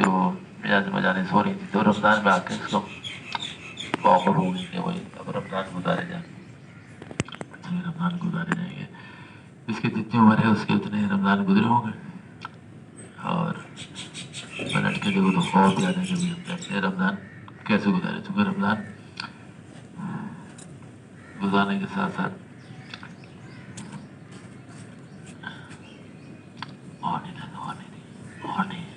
تھی وہ مجاز مجالس ہو رہی تھی، تو رمضان میں آ کے اس کو موقف ہو گئی کہ وہی اب رمضان گزارے جائیں، اچھے رمضان گزارے جائیں گے، اس کی جتنی عمر ہے اس کے اتنے رمضان گزرے ہوں گے، اور پلٹ کے دیکھو تو خوف یاد ہے کہ ایسے رمضان کیسے گزارے، چونکہ رمضان گزارنے کے ساتھ ساتھ اور نہیں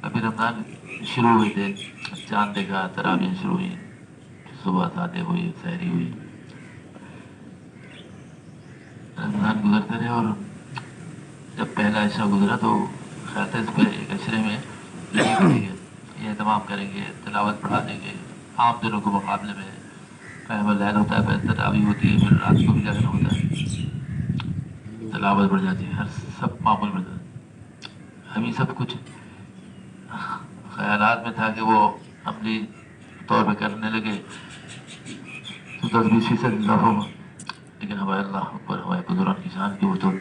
ابھی رمضان شروع ہوئے تھے، چاند دیکھا، تراویح شروع ہوئی، صبح سادے ہوئی، سحری ہوئی، رمضان گزرتے رہے، اور جب پہلا عشرہ گزرا تو خیال تھا اس پہ ایک عشرے میں لگے پڑیں گے، یہ اہتمام کریں گے، تلاوت پڑھا دیں گے، عام دنوں کے مقابلے میں قیام اللیل ہوتا ہے، پھر تراویح ہوتی ہے، پھر رات کو بھی جاگنا ہوتا ہے، تلاوت بڑھ جاتی ہے، ہر سب معمول بڑھ جاتا ہے۔ ابھی سب کچھ خیالات میں تھا کہ وہ عملی طور پہ کرنے لگے تو 10-20% اضافہ ہوا، لیکن ہمارے اللہ اکبر، ہمارے بزرگان کی شان کی وہ تو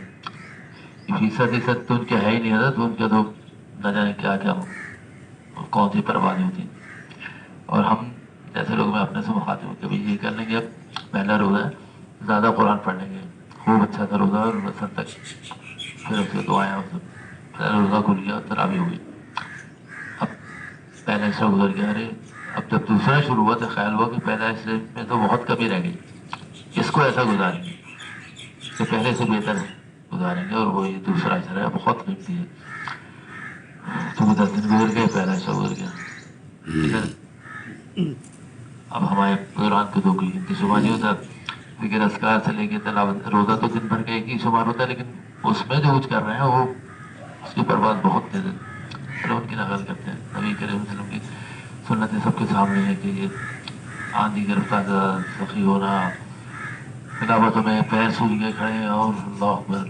فیصد تو ان کے ہے ہی نہیں ہوتا، تو ان کا تو نہ جانے کیا کیا کون سی پروازیں ہوتی ہیں، اور ہم جیسے لوگ میں اپنے سے مخاطب ہوں، کبھی یہ کر لیں گے اب پہلا روزہ ہے زیادہ قرآن پڑھ لیں گے، خوب اچھا تھا روزہ، اور رسل تک پھر اس کے دعائیں اور سب، پہلا روزہ کھل گیا، تراویح ہو گئی، اب پہلا عشرہ گزر گیا، ارے اب جب دوسرا شروع ہوا تو خیال ہوا کہ پہلا عشرے میں تو بہت کمی رہ گئی، اس کو ایسا گزاریں گے کہ پہلے سے بہتر گزاریں گے، اور وہ یہ دوسرا عشرہ ہے بہت قیمتی ہے، چونکہ 10 دن گزر گئے، پہلا عشرہ گزر گیا، اب ہمارے دوران پہ تو کوئی گنتی شمار نہیں ہوتا، لیکن اذکار سے لے کے تلاوت، روزہ تو دن بھر کا ایک ہی شمار ہوتا ہے، لیکن اس میں جو کچھ کر رہے ہیں وہ اس کی پرواز بہت تیز ہے، پھر ان کی نقل کرتے ہیں، نبی کریم صلی اللہ علیہ وسلم کی سنتیں سب کے سامنے ہے کہ یہ آندھی گرفتار سخی ہونا، تلاوتوں میں پیر سوج کے کھڑے، اور اللہ اکبر،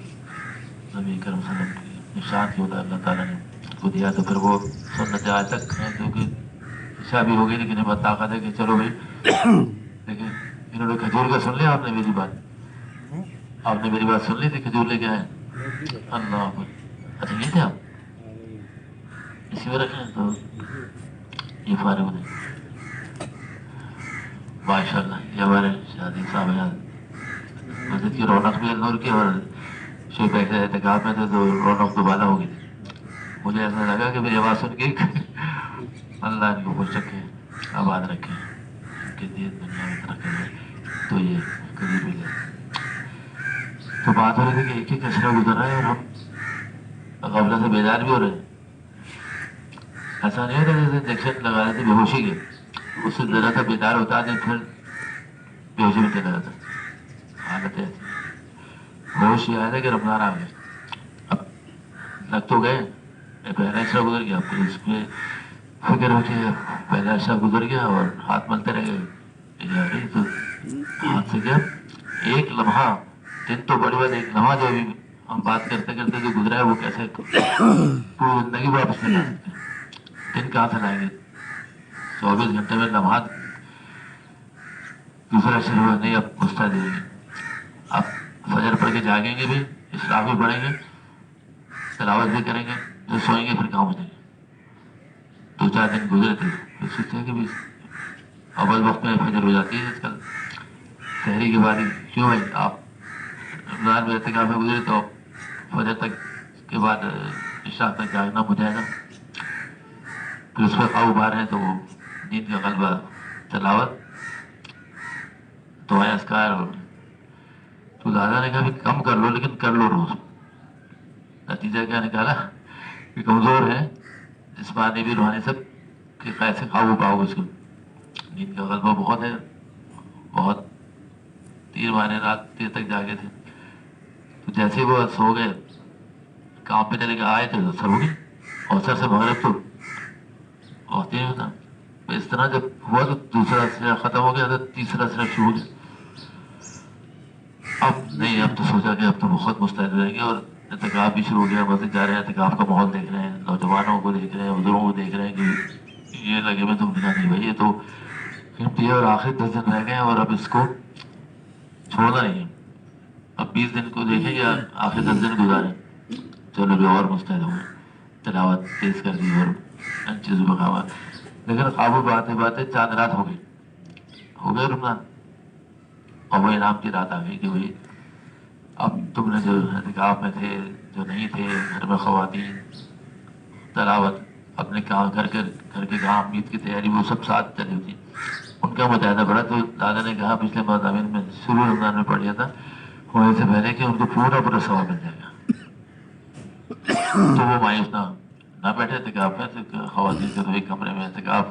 نبی کریم صلی اللہ علیہ وسلم کی نشان کی ہوتا ہے اللہ تعالیٰ نے کو دیا، تو پھر وہ سنتیں آج تک ہیں، جو کہ عشاء بھی ہو گئی، لیکن ہمیں طاقت ہے کہ چلو بھائی، لیکن انہوں نے کھجور کا سن لیا، آپ نے میری بات سن لی تھی، کھجور لے کے آئے، اللہ اکبر، اچھا یہ تھے آپ اسی میں رکھیں تو یہ فارغ ہو جائے، ماشاء اللہ، یہ ہمارے شادی صاحب مسجد کی رونق بھی نور کی، اور شیخ ایسے احتکاب میں تھے تو رونق دوبارہ ہو گئی تھی، مجھے ایسا لگا کہ میری آواز سن کے اللہ ان کو خوش رکھے، آباد رکھے، ان کے دین دنیا میں ترقی دے، تو یہ کبھی بھی گئے، تو بات ہو رہی تھی کہ ایک ایک عشرہ گزر رہا ہے، اور ہم غفلت سے بیدار بھی ہو رہے ہیں، ایسا نہیں ہوتا جیسے انجیکشن لگا رہے تھے بے ہوشی کے، اس سے ذرا سا بیدار ہوتا ہے پھر بے ہوشی میں چلا جاتا، حالت ایسی، ہوش یہ آیا تھا کہ رمضان آ گیا، اب لگ تو گئے، پہلا عشرہ گزر گیا، پھر اس پہ فکر ہوتی ہے، پہلا عشرہ گزر گیا اور ہاتھ ملتے رہ گئے، تو ہاتھ سے کیا ایک لمحہ، دن تو بڑی بات، ایک لمحہ جو ابھی ہم بات کرتے کرتے جو گزرا ہے وہ کیسے پوری زندگی واپس نہیں لا سکتے، دن کہاں سے لائیں گے، 24 گھنٹے میں لمحات، دوسرا شروع ہے نہیں، اب گھستا دیں گے، اب فجر پڑھ کے جاگیں گے بھی، اشراق بھی پڑھیں گے، تلاوت بھی کریں گے، جو سوئیں گے پھر کہاں اٹھیں گے، 2-4 دن گزرے تھے، پھر سوچتے ہیں کہ بھی اول وقت میں فجر ہو جاتی ہے آج کل، سحری کے بعد کیوں ہے آپ رمضان میں اعتکاف میں گزرے تو فجر تک کے بعد اشراق تک جاگنا ہو جائے گا، پھر اس پہ قابو پا رہے ہیں تو وہ نیند کا غلبہ، تلاوت، دعائیں، اذکار، اور تو دادا نے کہا بھی کم کر لو لیکن کر لو روز، نتیجہ کیا نکالا کہ کمزور ہے جسمانی بھی روحانی سب، کہ کیسے قابو پاؤ اس کو، نیند کا غلبہ بہت ہے، بہت 3 مہینے رات دیر تک جاگے تھے، تو جیسے وہ سو گئے، کام پہ چلے کے آئے تھے تو سر ہو گئی، اور سر سے مغرب تو بہت ہی ہوتا، اس طرح جب ہوا تو دوسرا سرا ختم ہو گیا تو تیسرا سرا شروع ہو گیا، اب نہیں، اب تو سوچا کہ اب تو بہت مستعد رہیں گے، اور اعتکاف بھی شروع ہو گیا، مسجد جا رہے ہیں، اعتکاف کا ماحول دیکھ رہے ہیں، نوجوانوں کو دیکھ رہے ہیں، بزرگوں کو دیکھ رہے ہیں کہ یہ لگے میں، تم نے کہا نہیں بھائی یہ تو قیمتی ہے، اور آخر 10 دن رہ گئے ہیں، اور اب اس کو چھوڑنا نہیں ہے، اب 20 دن کو دیکھیں یا آخر 10 دن گزاریں، چلو بھی اور مستعد ہو گئے، تلاوت تیز کر دی اور ان چیزوں پہ کھاوا، لیکن قابو باتیں باتیں چاند رات ہو گئے رمضان، اور وہ انعام کی رات آ گئی کہ بھائی اب تم نے جو اعتکاف میں تھے، جو نہیں تھے گھر میں خواتین، تلاوت، اپنے کام گھر کے کام، عید کی تیاری، وہ سب ساتھ چلی ہوتی، ان کا مجاہدہ بڑا. تو دادا نے کہا پچھلے مضامین میں شروع رمضان میں پڑھ لیا تھا ہونے سے پہلے کہ ان کو پورا ثواب مل جائے گا. تو وہ مایوس نہ بیٹھے اعتکاف میں، خواتین کے تو ایک کمرے میں اعتکاف،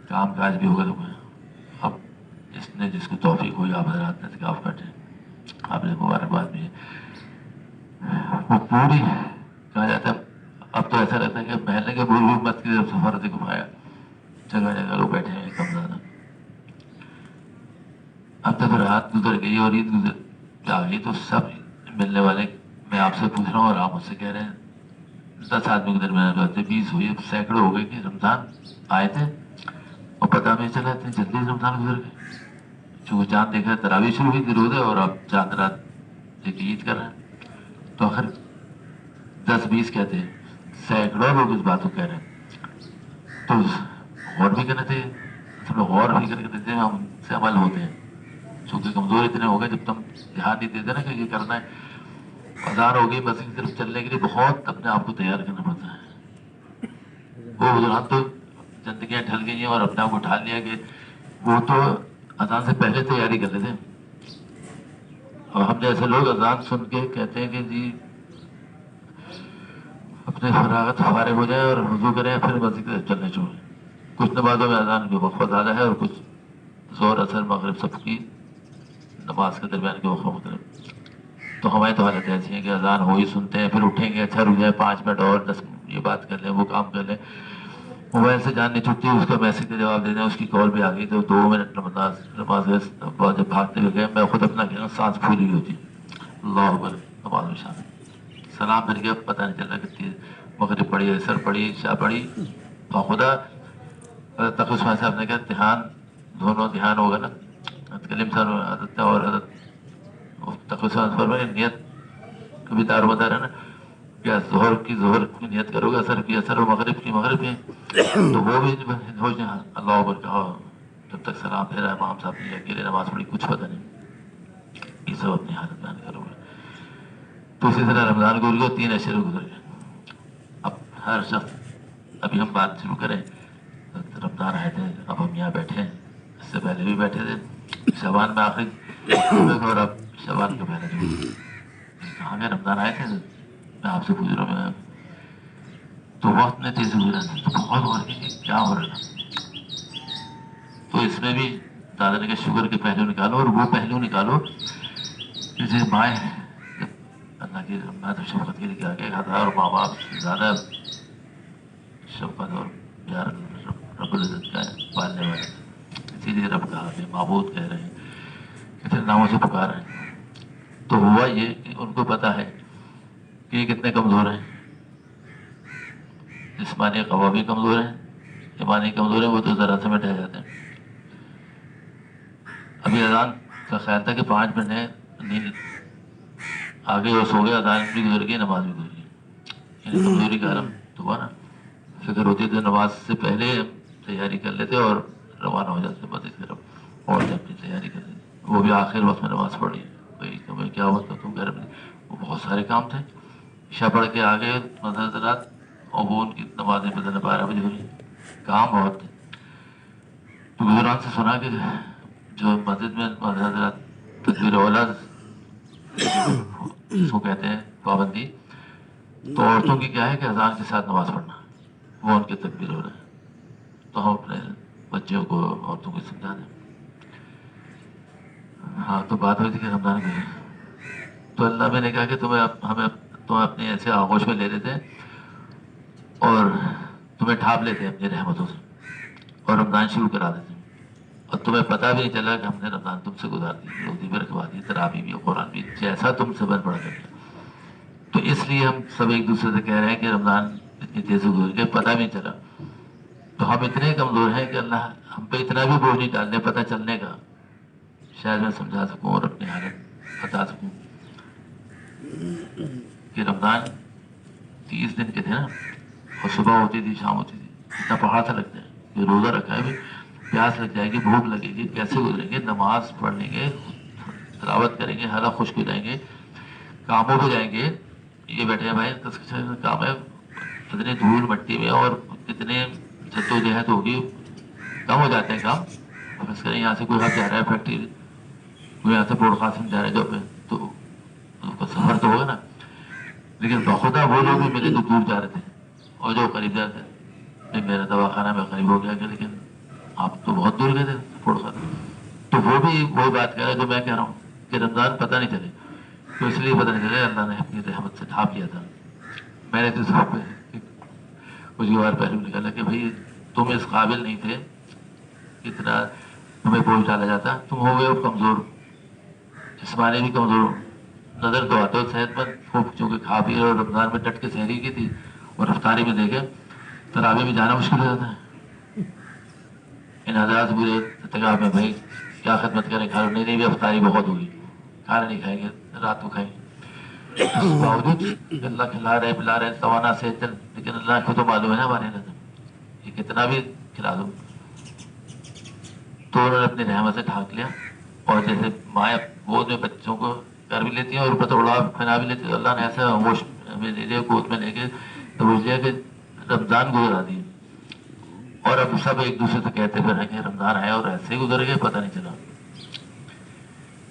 کام کاج بھی ہوگا تمہیں. اب اس نے جس کو توفیق ہوئی آپ حضرات نے اعتکاف بیٹھے، آپ نے مبارکباد بھی ہے. وہ پوری کہا جاتا ہے اب تو ایسا لگتا ہے کہ محلے کے بزرگ مت کی طرف سے فرض کفایا، جگہ جگہ لوگ بیٹھے ہیں کم زیادہ. اب تک رات گزر گئی اور عید گزر جا گئی تو سب ملنے والے، میں آپ سے پوچھ رہا ہوں اور آپ مجھ سے کہہ رہے ہیں 10 آدمی کے درمیان باتیں 20 ہوئی، اب سینکڑوں ہو گئے کہ رمضان آئے تھے اور پتہ نہیں چلا اتنی جلدی رمضان گزر گئے. چونکہ چاند دیکھ رہے تراویح شروع ہوئی تھی روزے، اور اب چاند رات دیکھ عید کر رہے ہیں. تو آخر 10-20 کہتے ہیں، سینکڑوں لوگ اس بات کو کہہ رہے ہیں. تو غور بھی کرنا چاہیے، ہم لوگ غور بھی کر کے دیتے ہیں، ہم سے عمل ہوتے ہیں. چونکہ کمزور اتنے ہو گئے، جب تم دھیان نہیں دیتے نا کہ یہ کرنا ہے، اذان ہو گئی مسجد کی طرف چلنے کے لیے بہت اپنے آپ کو تیار کرنا پڑتا ہے. وہ بزرگ تو زندگیاں ڈھل گئی ہیں اور اپنے آپ کو ڈھال لیا کہ وہ تو اذان سے پہلے تیاری کر لیتے ہیں. اور ہم جیسے لوگ اذان سن کے کہتے ہیں کہ جی اپنے فراغت فارغ ہو جائیں اور وضو کریں پھر مسجد کی طرف چلنے چھوڑیں. کچھ نمازوں میں اذان کے وقفہ زیادہ ہے اور کچھ ظہر اثر مغرب سب کی نماز کے درمیان کے وقفہ مختلف. تو ہماری تو حالت ایسی ہے کہ اذان ہو ہی سنتے ہیں، پھر اٹھیں گے اچھا رک جائے 5 منٹ اور 10 منٹ یہ بات کر لیں وہ کام کر لیں، موبائل سے جان نہیں چھٹتی، اس کا میسج کا جواب دے دیں، اس کی کال بھی آ گئی تو 2 منٹ نماز جب بھاگتے ہوئے گئے میں خود اپنا کہنا سانس پھولی ہوئی ہوتی. اللہ اکبر نماز میں شامل، سلام پھر گیا پتہ نہیں چل رہا کتنی مغرب پڑھی، عصر پڑھی، عشاء پڑھی. اور خدا حضرت تقی عثمان صاحب نے کہا دھیان، دونوں دھیان ہوگا نا. کلیم صاحب حضرت اور حضرت تقی عثمان فرمائے نیت کبھی دار مدار ہے نا، کیا ظہر کی نیت کرو گے، اثر کی اثر، و مغرب کی مغرب کی. تو وہ بھی ہو جائے اللہ اکبر کہا، جب تک سلام پھیرا امام صاحب نے اکیلے نماز پڑھی کچھ پتہ نہیں. یہ سب اپنی حالت بیان کرو گے. تو اسی طرح رمضان گزر گئے، 3 اشرے گزر گئے. اب ہر شخص، ابھی ہم بات شروع کریں، رمضان آئے تھے، اب ہم یہاں بیٹھے ہیں، اس سے پہلے بھی بیٹھے تھے شعبان میں آخری، اور اب شعبان کے پہلے جو کہاں گئے رمضان آئے تھے. میں آپ سے پوچھ رہا ہوں تو وقت میں تیزی گزرا تو بہت غور کی کہ کیا ہو رہا تھا. تو اس میں بھی دادا نے کہا شکر کے پہلو نکالو، اور وہ پہلو نکالو جیسے مائیں اللہ کی رحمت و شفقت کے لیے کیا کہ 1000 ماں باپ سے زیادہ شفقت اور پیار رب العزت کا پالنے والے، اسی لیے رب کہا کہ معبود کہہ رہے ہیں، کتنے ناموں سے پکار رہے ہیں. تو ہوا یہ کہ ان کو پتا ہے کہ یہ کتنے کمزور ہیں، جسمانی قوا بھی کمزور ہیں، ایمانی کمزور ہیں، وہ تو ذرا سے میں ڈہ جاتے ہیں. ابھی اذان کا خیال تھا کہ 5 منٹ ہے، نیند آگے وہ سو گیا، اذان بھی گزر گئی، نماز بھی گزر گئی. یعنی کمزوری کا عالم تو ہوا نا. فکر ہوتی تو نماز سے پہلے تیاری کر لیتے اور روانہ ہو جاتے مسجد کی طرف، اور اپنی تیاری کر لیتے. وہ بھی آخر وقت میں نماز پڑھی، بھائی کیا ہوا تم گھر میں، وہ بہت سارے کام تھے. عشاء پڑھ کے آگے حضرات، اور وہ ان کی نمازیں بدلنے 12 بجے ہوئی، کام بہت تھے. تو بزرگان سے سنا کہ جو مسجد میں حضرات تکبیر اولا اس کو کہتے ہیں پابندی، تو عورتوں کی کیا ہے کہ اذان کے ساتھ نماز پڑھنا، وہ ان کے تکبیر ہو رہے ہیں. تو ہم اپنے بچوں کو عورتوں کو سمجھا دیں. ہاں تو بات ہوئی تھی کہ رمضان کی، تو اللہ میں نے کہا کہ تم اپنے ایسے آغوش میں لے لیتے ہیں اور تمہیں ڈھانپ لیتے ہیں اپنی رحمتوں سے، اور رمضان شروع کرا دیتے ہیں، اور تمہیں پتہ بھی نہیں چلا کہ ہم نے رمضان تم سے گزار دی، روزی بھی رکھوا دی، تراویح بھی، قرآن بھی، جیسا تم سے بن پڑا کر دیا. تو اس لیے ہم سب ایک دوسرے سے کہہ رہے ہیں کہ رمضان اتنی تیز سے گزر گئے پتہ بھی نہیں چلا. تو ہم اتنے کمزور ہیں کہ اللہ ہم پہ اتنا بھی بوجھ نہیں ڈالنے پتہ چلنے کا. شاید میں سمجھا سکوں اور اپنی حالت بتا سکوں. کہ رمضان 30 دن کے تھے نا، اور صبح ہوتی تھی شام ہوتی تھی، اتنا پہاڑ سا لگتا ہے کہ روزہ رکھا ہے بھی، پیاس لگ جائے گی، بھوک لگے گی، کیسے گزریں گے؟ نماز پڑھ لیں گے، تلاوت کریں گے، حلق خشک ہو جائیں گے، کاموں پہ جائیں گے، یہ بیٹھے ہیں بھائی کام ہے، اتنے دھول مٹی میں اور اتنے جدوجہد ہوگی، کم ہو جاتے ہیں کام. بس کریں یہاں سے کوئی ہاتھ جا رہا ہے فیکٹری، کوئی یہاں سے بورڈ قاسم جا رہا ہے جب تو اس کا سفر تو ہوگا نا. لیکن بخدا وہ لوگ بھی ملے جو دور جا رہے تھے اور جو قریب جا رہے تھے. میرا دواخانہ میں قریب ہو گیا کہ لیکن آپ تو بہت دور گئے تھے بورڈ قاسم. تو وہ بھی وہی بات کہہ رہا ہے جو میں کہہ رہا ہوں کہ رمضان پتہ نہیں چلے، تو اس لیے پتہ نہیں چلے اللہ نے اپنی رحمت سے ڈھانپ لیا تھا. میں نے تو سب کچھ بار پہلے نکالا کہ بھائی تم اس قابل نہیں تھے، اتنا تمہیں بوجھ ڈالا جاتا، تم ہو گئے ہو کمزور، جسمانی بھی کمزور ہو، نظر تو آتے ہو صحت مند، خوب چونکہ کھا پی اور رمضان میں ڈٹ کے سحری کی تھی اور افطاری میں دیکھے تراویح میں جانا مشکل ہو جاتا ہے. ان حضرات پورے اتقاف میں بھائی کیا خدمت کریں، کھا لو، نہیں بھی افطاری بہت ہوگی، کھانا نہیں کھائیں گے، رات کو کھائیں گے. اس باوجود اللہ کھلا رہے پلا رہے توانا سے، لیکن اللہ کو تو معلوم ہے نا ہمارے نظر یہ کتنا بھی کھلا دو. تو انہوں نے اپنی رحمت سے ڈھانک لیا. اور جیسے مائیں گود میں بچوں کو کر بھی لیتی ہیں اور اوپر اڑا پھیلا بھی لیتی ہیں، اللہ نے ایسا ہوش میں لے لیا، گود میں لے کے سمجھ لیا کہ رمضان گزرا دی. اور اب سب ایک دوسرے سے کہتے پھر ہیں کہ رمضان آیا اور ایسے ہی گزر گئے، پتہ نہیں چلا.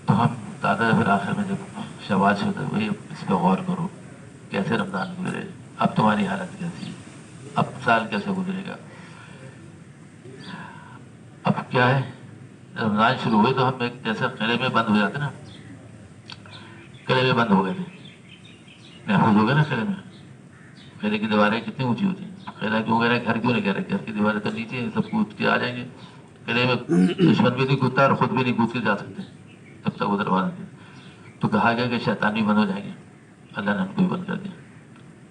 تو ہم دادا پھر آخر میں جب شواز ہوتا ہے بھائی اس پہ غور کرو، کیسے رمضان گزرے، اب تمہاری حالت کیسی، اب سال کیسے گزرے گا. اب کیا ہے، رمضان شروع ہوئے تو ہم ایک جیسے قلعے میں بند ہو جاتے نا، قلعے میں بند ہو گئے تھے، محفوظ ہو گئے نا قلعے میں. قلعے کی دیواریں کتنی اونچی ہوتی ہیں، قلعہ کیوں کہہ رہے ہیں، گھر کیوں نہیں کہہ رہے، گھر کی دیواریں تو نیچے ہیں، سب کود کے آ جائیں گے. قلعے میں دشمن بھی نہیں کودتا اور خود بھی نہیں کود کے جا سکتے تب تک وہ دروازے تھے. تو کہا گیا کہ شیطان بھی بند ہو جائیں گے، اللہ نے ہم کو بھی بند کر دیا.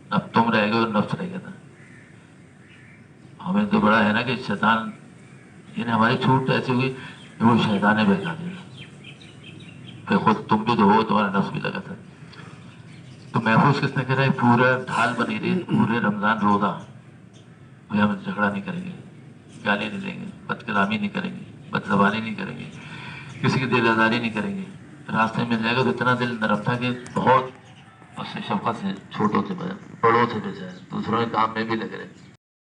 اب تم رہ گئے اور نفس رہ گیا تھا. ہمیں تو بڑا ہے نا کہ شیطان، یعنی ہماری چھوٹ ایسی ہوگی کہ وہ شیطان نے بہکا دیا، پھر خود تم بھی تو ہو، تمہارا نفس بھی لگا تھا. تو محفوظ کس نے کرا ہے، پورا ڈھال بنی رہی پورے رمضان روزہ. بھائی ہم جھگڑا نہیں کریں گے، گالی نہیں دیں گے، بد کلامی نہیں کریں گے، بد زبانی نہیں کریں گے، کسی کی دل آزاری نہیں کریں گے. راستے میں مل جائے گا تو اتنا دل نرم تھا کہ بہت اس سے شفقت سے چھوٹوں سے بڑوں سے بچائے، دوسروں کے کام میں بھی لگ رہے.